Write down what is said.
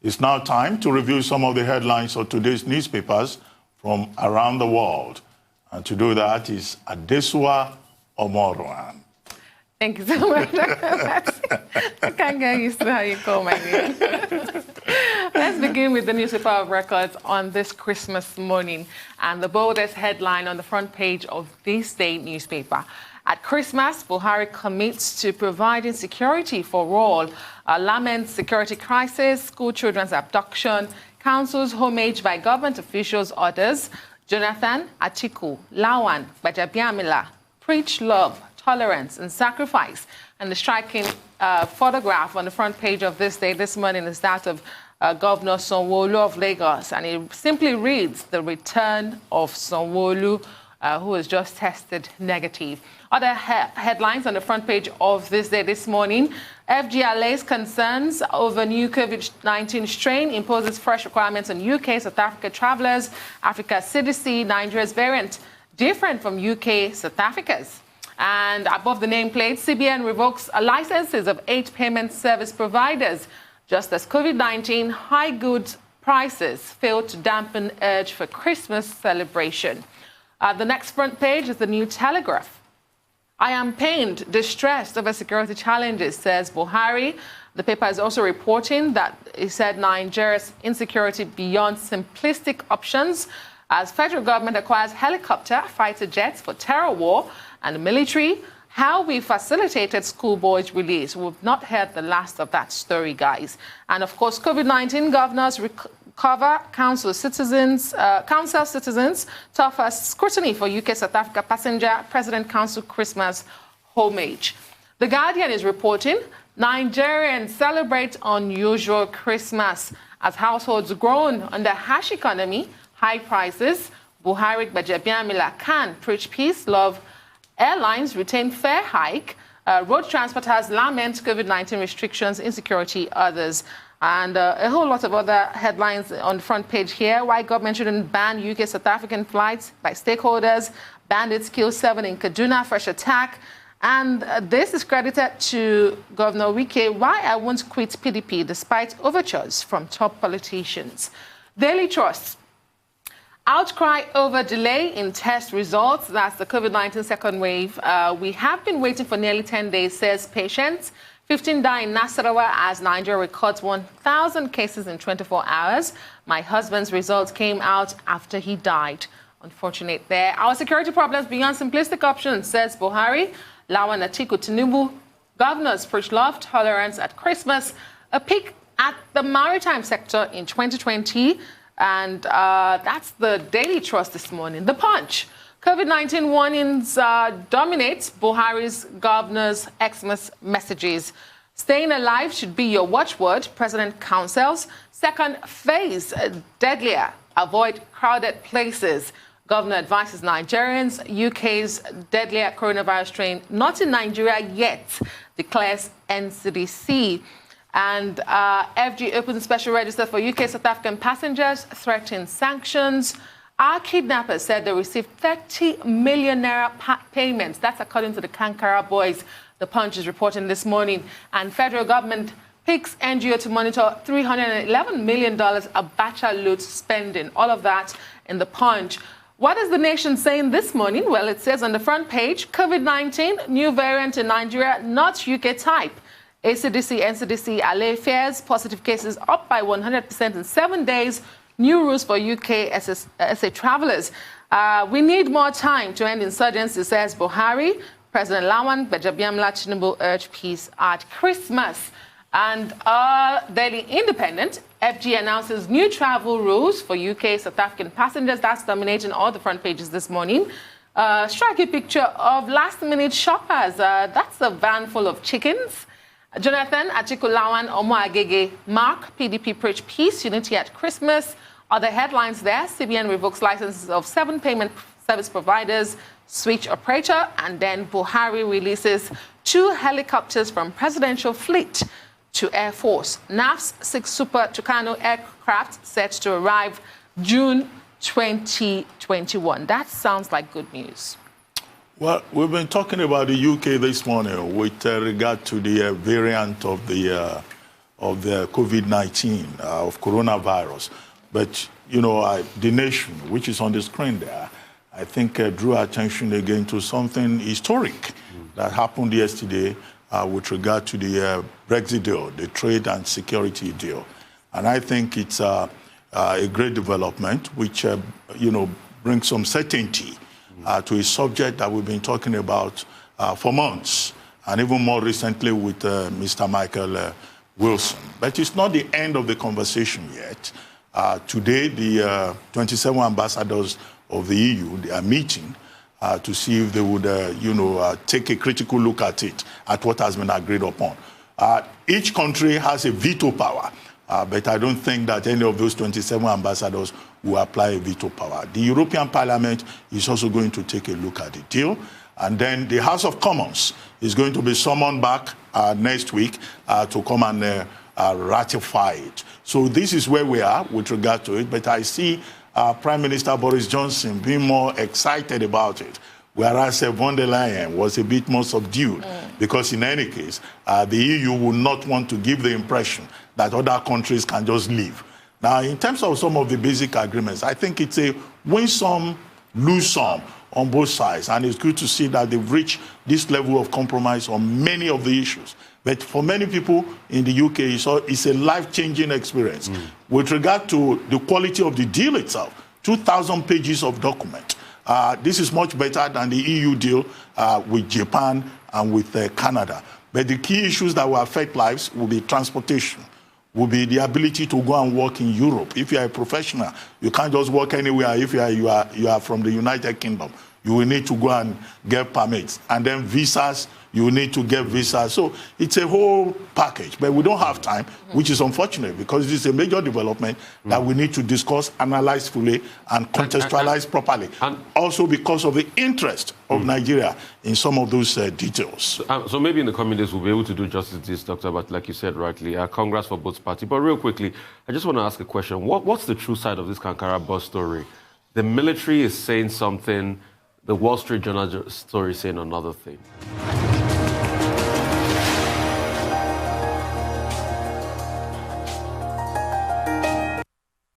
It's now time to review some of the headlines of today's newspapers from around the world. And to do that is Adesua Omorwan. Thank you so much. I can't get used to how you call my name. Let's begin with the newspaper of records on this Christmas morning. And the boldest headline on the front page of this day newspaper. At Christmas, Buhari commits to providing security for all. Laments security crisis, school children's abduction, councils homage by government officials, orders. Jonathan, Atiku, Lawan, Gbajabiamila, preach love, tolerance and sacrifice. And the striking photograph on the front page of this day this morning is that of Governor Sanwo-Olu of Lagos. And it simply reads, the return of Sanwo-Olu, who has just tested negative. Other headlines on the front page of this day this morning. FG allays concerns over new COVID-19 strain, imposes fresh requirements on UK, South Africa travellers. Africa CDC, Nigeria's variant, different from UK, South Africa's. And above the nameplate, CBN revokes licenses of 8 payment service providers. Just as COVID-19 high goods prices failed to dampen urge for Christmas celebration. The next front page is the New Telegraph. I am pained, distressed over security challenges, says Buhari. The paper is also reporting that he said Nigeria's insecurity beyond simplistic options as federal government acquires helicopter, fighter jets for terror war and the military. How we facilitated schoolboys' release. We've not heard the last of that story, guys. And of course, COVID-19 governors recover council citizens, tougher scrutiny for UK South Africa passenger President Council Christmas homage. The Guardian is reporting Nigerians celebrate unusual Christmas as households groan under harsh economy, high prices. Buhari Gbajabiamila can preach peace, love. Airlines retain fare hike. Road transporters lament COVID-19 restrictions, insecurity, others. And a whole lot of other headlines on the front page here. Why government shouldn't ban UK South African flights by stakeholders. Bandits kill 7 in Kaduna, fresh attack. And this is credited to Governor Wike. Why I won't quit PDP despite overtures from top politicians. Daily Trust. Outcry over delay in test results. That's the COVID-19 second wave. We have been waiting for nearly 10 days, says patients. 15 die in Nasarawa as Nigeria records 1,000 cases in 24 hours. My husband's results came out after he died. Unfortunate there. Our security problems beyond simplistic options, says Buhari. Lawan, Atiku, Tinubu. Governors preach love, tolerance at Christmas. A peek at the maritime sector in 2020. And that's the Daily Trust this morning. The Punch. COVID-19 warnings dominate Buhari's governor's Xmas messages. Staying alive should be your watchword, President counsels. Second phase, deadlier. Avoid crowded places. Governor advises Nigerians. UK's deadlier coronavirus strain not in Nigeria yet, declares NCDC. And FG opens special register for UK South African passengers, threatens sanctions. Our kidnappers said they received 30 million naira payments. That's according to the Kankara boys. The Punch is reporting this morning. And federal government picks NGO to monitor $311 million Abacha loot spending. All of that in the Punch. What is the nation saying this morning? Well, it says on the front page, COVID-19, new variant in Nigeria, not UK type. ACDC, NCDC, allay fears, positive cases up by 100% in 7 days. New rules for UK SA travellers. We need more time to end insurgency, says Buhari. President Lawan, Gbajabiamila, Tinubu urge peace at Christmas. And Daily Independent, FG announces new travel rules for UK South African passengers. That's dominating all the front pages this morning. Striking picture of last-minute shoppers. That's a van full of chickens. Jonathan, Atiku, Lawan, Omo Agege, Mark, PDP preach peace, unity at Christmas. Other headlines there, CBN revokes licenses of 7 payment service providers, switch operator, and then Buhari releases 2 helicopters from presidential fleet to Air Force. NAF's 6 Super Tucano aircraft set to arrive June 2021. That sounds like good news. Well, we've been talking about the UK this morning with regard to the variant of the of the COVID-19, of coronavirus. But, the nation, which is on the screen there, I think drew attention again to something historic that happened yesterday with regard to the Brexit deal, the trade and security deal. And I think it's a great development, which, brings some certainty to a subject that we've been talking about for months, and even more recently with Mr. Michael Wilson. But it's not the end of the conversation yet. Today, the 27 ambassadors of the EU, they are meeting to see if they would, take a critical look at it, at what has been agreed upon. Each country has a veto power, but I don't think that any of those 27 ambassadors will apply a veto power. The European Parliament is also going to take a look at the deal, and then the House of Commons is going to be summoned back next week to come and ratify it. So this is where we are with regard to it, but I see Prime Minister Boris Johnson being more excited about it, whereas von der Leyen was a bit more subdued, because in any case, the EU will not want to give the impression that other countries can just leave. Now, in terms of some of the basic agreements, I think it's a win some, lose some on both sides, and it's good to see that they've reached this level of compromise on many of the issues. But for many people in the UK, it's a life-changing experience. With regard to the quality of the deal itself, 2,000 pages of document. This is much better than the EU deal with Japan and with Canada. But the key issues that will affect lives will be transportation, will be the ability to go and work in Europe. If you are a professional, you can't just work anywhere. If you are from the United Kingdom, you will need to go and get permits. And then visas, you will need to get visas. So it's a whole package. But we don't have time, which is unfortunate, because this is a major development that we need to discuss, analyze fully, and contextualize properly. And also because of the interest of Nigeria in some of those details. So maybe in the coming days we'll be able to do justice to this, Doctor, but like you said rightly, congrats for both parties. But real quickly, I just want to ask a question. What's the true side of this Kankara bus story? The military is saying something, the Wall Street Journal story is saying another thing.